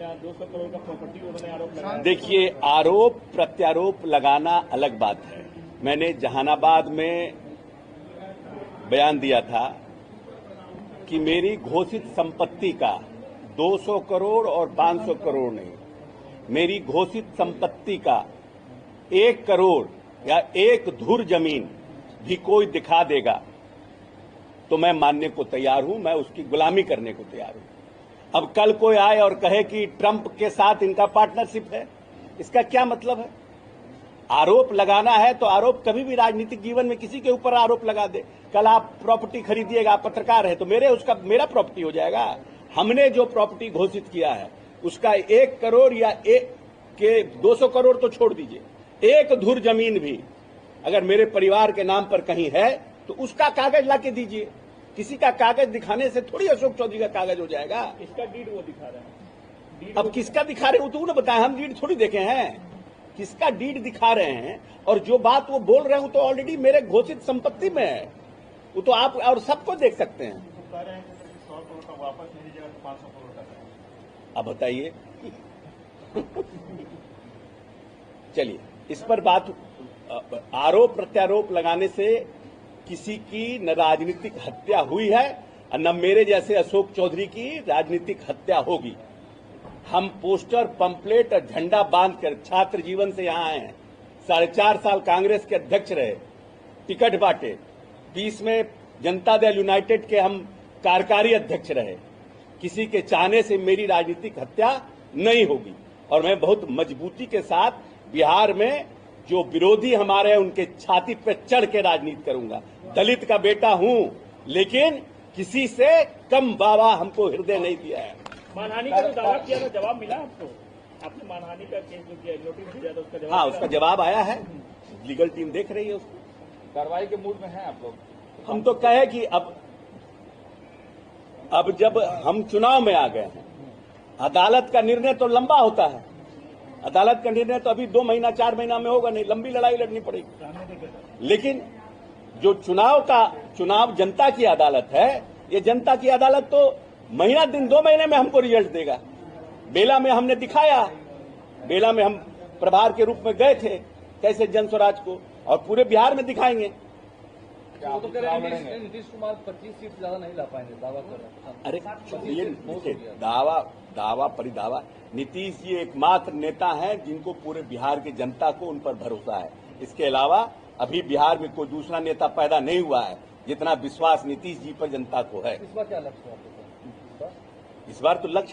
यहाँ 200 करोड़ का प्रॉपर्टी उन्होंने आरोप लगाया। देखिए, आरोप प्रत्यारोप लगाना अलग बात है। मैंने जहानाबाद में बयान दिया था कि मेरी घोषित संपत्ति का 200 करोड़ और 500 करोड़ नहीं, मेरी घोषित संपत्ति का 1 करोड़ या 1 धुर जमीन भी कोई दिखा देगा तो मैं मानने को तैयार हूं, मैं उसकी गुलामी करने को तैयार हूं। अब कल कोई आए और कहे कि ट्रंप के साथ इनका पार्टनरशिप है, इसका क्या मतलब है? आरोप लगाना है तो आरोप कभी भी राजनीतिक जीवन में किसी के ऊपर आरोप लगा दे। कल आप प्रॉपर्टी खरीदिएगा, आप पत्रकार है तो मेरा प्रॉपर्टी हो जाएगा। हमने जो प्रॉपर्टी घोषित किया है उसका 1 करोड़ या 200 करोड़ तो छोड़ दीजिए, 1 धुर जमीन भी अगर मेरे परिवार के नाम पर कहीं है तो उसका कागज लाके दीजिए। किसी का कागज दिखाने से थोड़ी अशोक चौधरी का कागज हो जाएगा। इसका डीड वो दिखा रहे हैं। अब किसका दिखा रहे हो तो उन्हें बताया, हम डीड थोड़ी देखे हैं। किसका डीड दिखा रहे हैं और जो बात वो बोल रहे हो तो ऑलरेडी मेरे घोषित संपत्ति में है, वो तो आप और सबको देख सकते हैं। कह रहे हैं कि 100 करोड़ का वापस मेरी जगह 500 करोड़ का। अब बताइए। चलिए, इस पर बात, आरोप प्रत्यारोप लगाने से किसी की न राजनीतिक हत्या हुई है और न मेरे जैसे अशोक चौधरी की राजनीतिक हत्या होगी। हम पोस्टर, पंपलेट और झंडा बांधकर छात्र जीवन से यहां आए हैं। 4.5 साल कांग्रेस के अध्यक्ष रहे, टिकट बांटे, 20 में जनता दल यूनाइटेड के हम कार्यकारी अध्यक्ष रहे। किसी के चाहने से मेरी राजनीतिक हत्या नहीं होगी और मैं बहुत मजबूती के साथ बिहार में जो विरोधी हमारे हैं उनके छाती पे चढ़ के राजनीति करूंगा। दलित का बेटा हूं लेकिन किसी से कम बाबा हमको हृदय नहीं दिया है। मानहानि का जो दावा किया था, जवाब मिला आपको? आपने मानहानि का केस जो किया, नोटिस दिया था, उसका जवाब? हाँ, उसका जवाब आया है, लीगल टीम देख रही है उसको। कार्रवाई के मूड में हैं आप लोग? हम तो कहे कि अब जब हम चुनाव में आ गए हैं, अदालत का निर्णय तो लंबा होता है। अदालत का निर्णय तो अभी 2 महीना 4 महीना में होगा नहीं, लंबी लड़ाई लड़नी पड़ेगी। लेकिन जो चुनाव जनता की अदालत है, ये जनता की अदालत तो महीना दिन 2 महीने में हमको रिजल्ट देगा। बेला में हमने दिखाया, बेला में हम प्रभार के रूप में गए थे कैसे जन स्वराज को, और पूरे बिहार में दिखाएंगे। वो तो कह रहे हैं नीतीश कुमार 25 सीट ज्यादा नहीं ला पाएंगे, दावा कर रहे हैं। अरे ये दावा परिदावा, नीतीश जी एकमात्र नेता हैं जिनको पूरे बिहार की जनता को उन पर भरोसा है। इसके अलावा अभी बिहार में कोई दूसरा नेता पैदा नहीं हुआ है जितना विश्वास नीतीश जी पर जनता को है। इस बार क्या लक्ष्य है? इस बार तो लक्ष्य